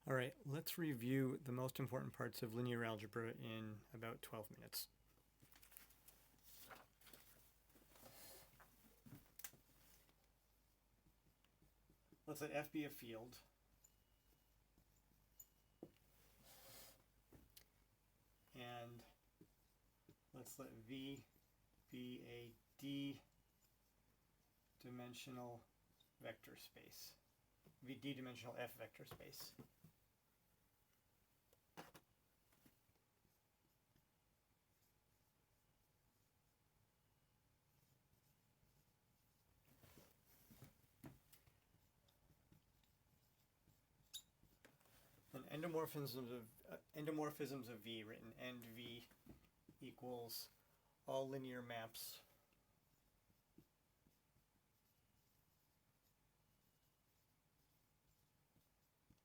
All right, let's review the most important parts of linear algebra in about 12 minutes. Let's let F be a field. And let's let V be a d-dimensional vector space. D-dimensional F vector space. And endomorphisms of V, written end V equals all linear maps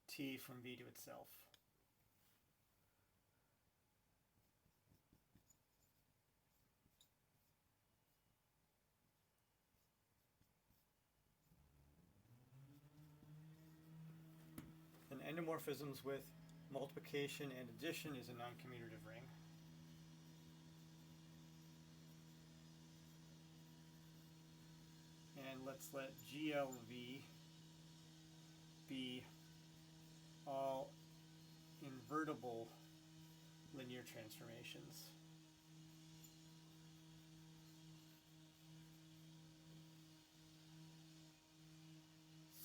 T from V to itself. And endomorphisms with multiplication and addition is a non-commutative ring. And let's let GLV be all invertible linear transformations.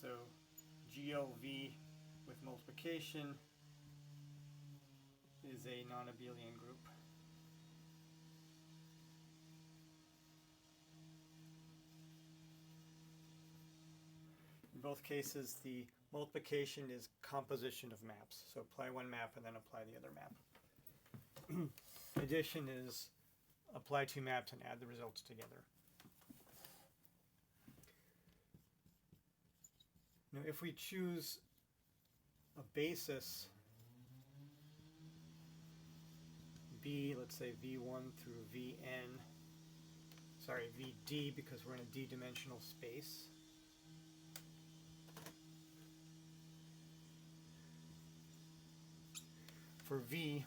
So GLV with multiplication is a non-abelian group. In both cases, the multiplication is composition of maps. So apply one map and then apply the other map. Addition is apply two maps and add the results together. Now, if we choose a basis B, let's say V1 through Vn, sorry, Vd, because we're in a d-dimensional space. For V,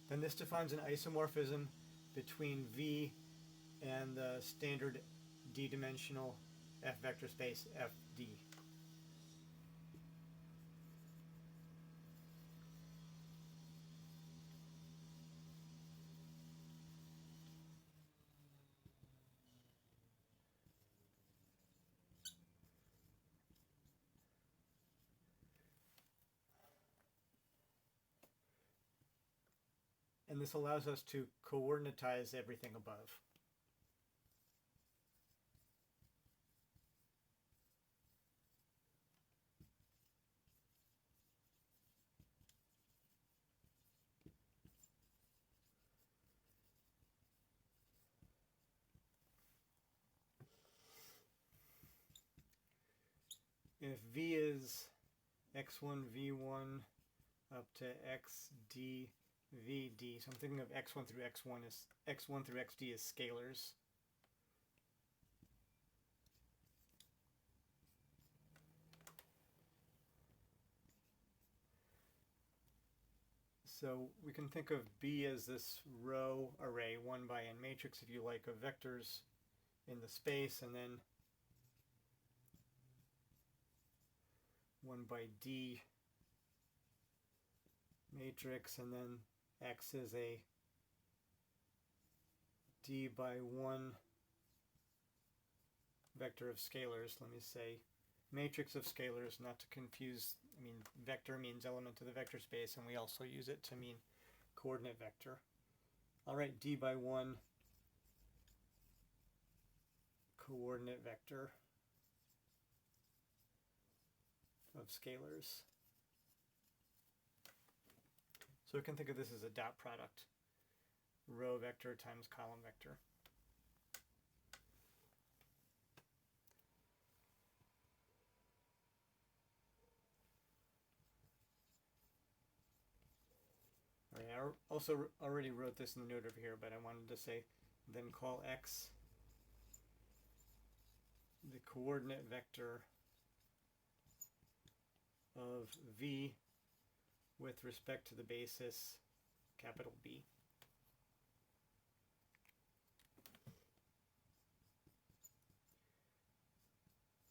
then this defines an isomorphism between V and the standard d-dimensional F vector space Fd. And this allows us to coordinatize everything above. If V is x1, v1 up to xd, vd, so I'm thinking of x1 through x1 as x1 through xd as scalars. So we can think of B as this row array, 1 by n matrix, if you like, of vectors in the space, and then 1 by d matrix, and then x is a d by 1 vector of scalars. Let me say matrix of scalars, not to confuse. I mean, vector means element of the vector space, and we also use it to mean coordinate vector. I'll write d by 1 coordinate vector of scalars. So we can think of this as a dot product, row vector times column vector. All right, I also already wrote this in the note over here, but I wanted to say, then call x the coordinate vector of of V with respect to the basis capital B.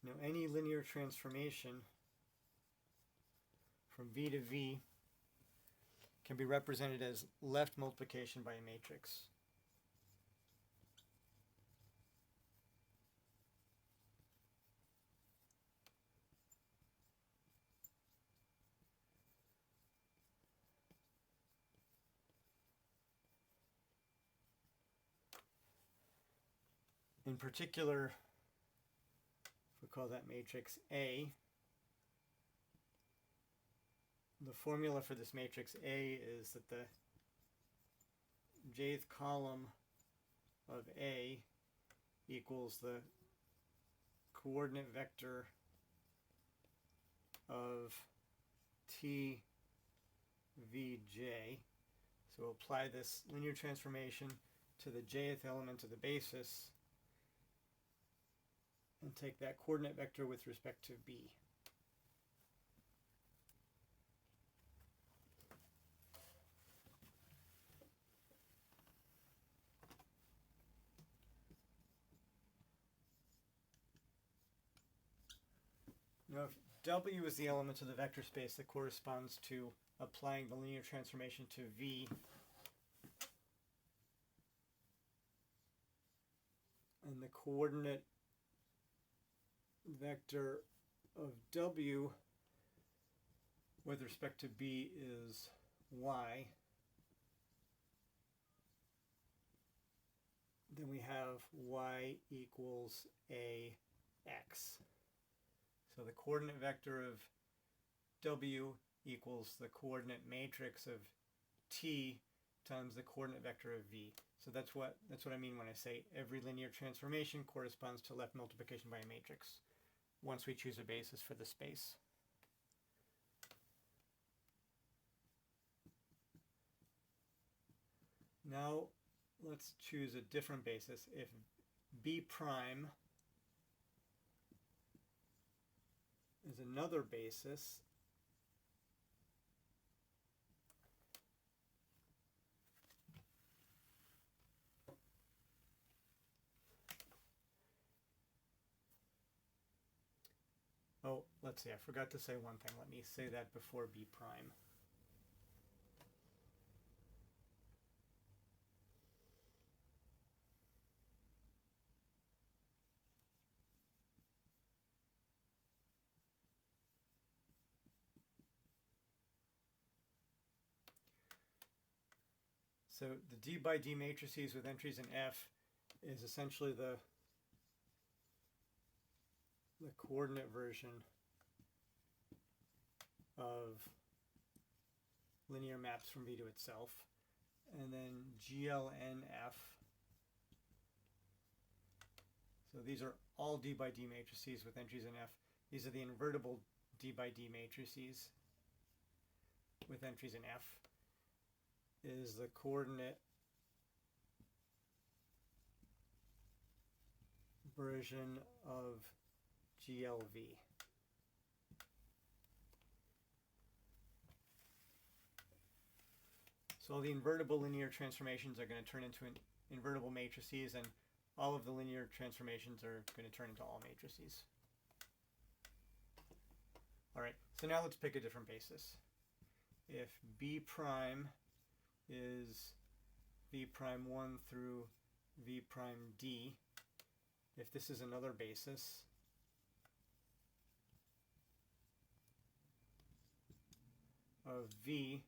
Now any linear transformation from V to V can be represented as left multiplication by a matrix. In particular, we call that matrix A. The formula for this matrix A is that the jth column of A equals the coordinate vector of T Vj. So we'll apply this linear transformation to the jth element of the basis and take that coordinate vector with respect to B. Now if W is the element of the vector space that corresponds to applying the linear transformation to V, and the coordinate vector of W with respect to B is Y, then we have Y equals AX. So the coordinate vector of W equals the coordinate matrix of T times the coordinate vector of V. So that's what I mean when I say every linear transformation corresponds to left multiplication by a matrix once we choose a basis for the space. Now let's choose a different basis. If B prime is another basis, oh, let's see, I forgot to say one thing. Let me say that before B prime. So the D by D matrices with entries in F is essentially the coordinate version of linear maps from V to itself. And then GLNF. So these are all D by D matrices with entries in F. These are the invertible D by D matrices with entries in F. Is the coordinate version of GLV. So all the invertible linear transformations are going to turn into invertible matrices, and all of the linear transformations are going to turn into all matrices. All right, so now let's pick a different basis. If B prime is V prime 1 through V prime D, if this is another basis, of V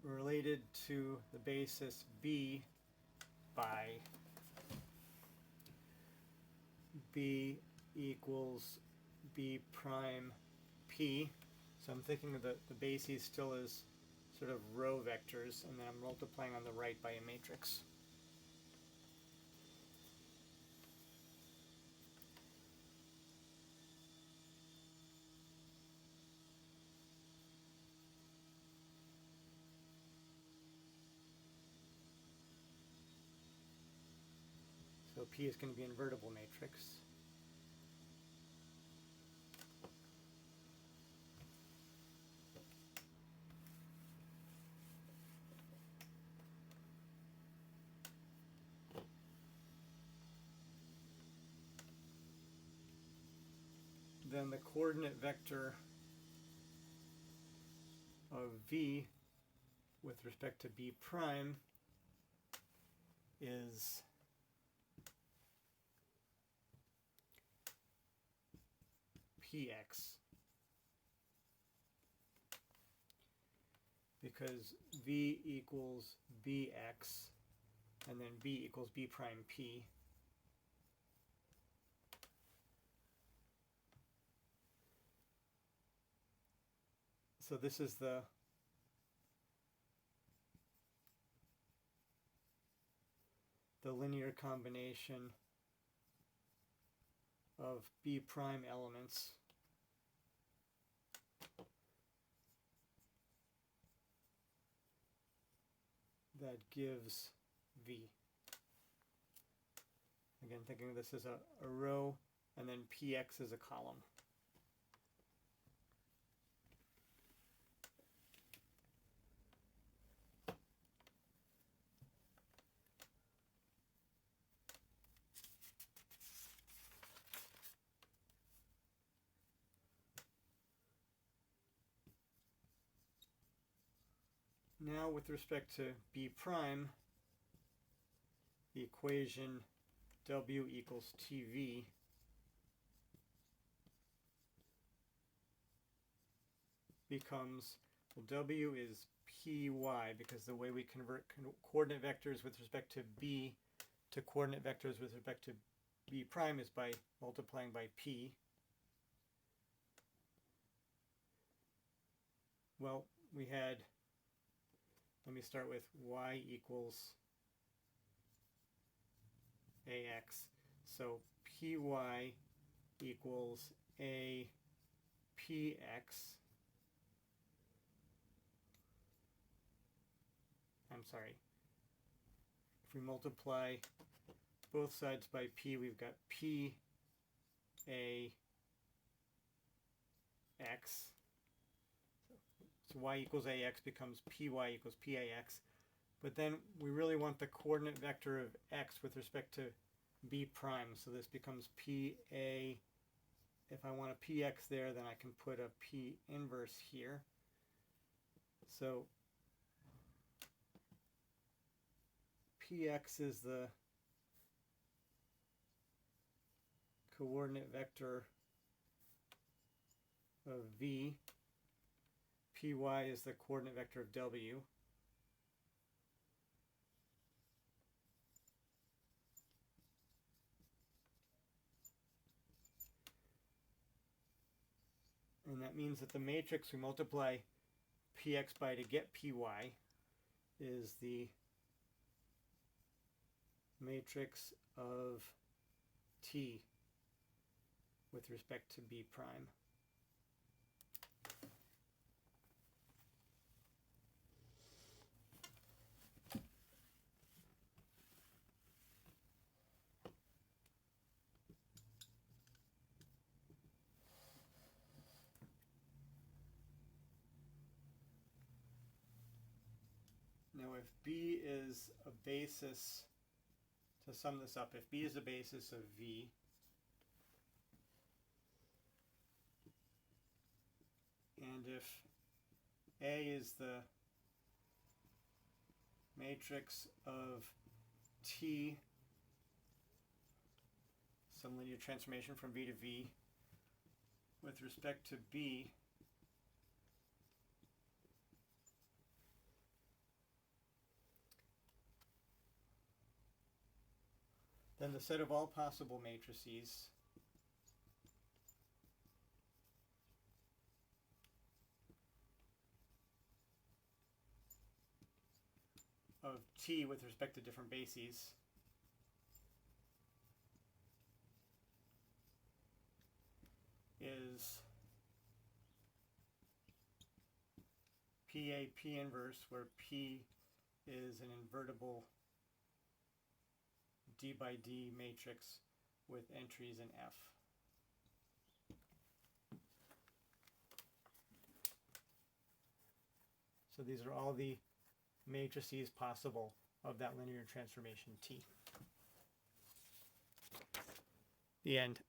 related to the basis B by B equals B prime P. So I'm thinking of the bases still as sort of row vectors, and then I'm multiplying on the right by a matrix. So P is going to be an invertible matrix. Then the coordinate vector of V with respect to B prime is Px, because V equals Bx and then B equals B prime P. So this is the linear combination of B prime elements that gives V. Again, thinking of this as a row, and then Px is a column. Now with respect to B prime, the equation W equals TV becomes, well, W is Py, because the way we convert coordinate vectors with respect to B to coordinate vectors with respect to B prime is by multiplying by P. Well, we had, let me start with y equals ax. So Py equals a Px. I'm sorry. If we multiply both sides by P, we've got P A X. So y equals ax becomes Py equals Pax. But then we really want the coordinate vector of x with respect to B prime. So this becomes Pa. If I want a Px there, then I can put a P inverse here. So Px is the coordinate vector of V. Py is the coordinate vector of W. And that means that the matrix we multiply Px by to get Py is the matrix of T with respect to B prime. Now if B is a basis, to sum this up, if B is a basis of V, and if A is the matrix of T, some linear transformation from V to V, with respect to B, then the set of all possible matrices of T with respect to different bases is PA P inverse, where P is an invertible D by D matrix with entries in F. So these are all the matrices possible of that linear transformation T. The end.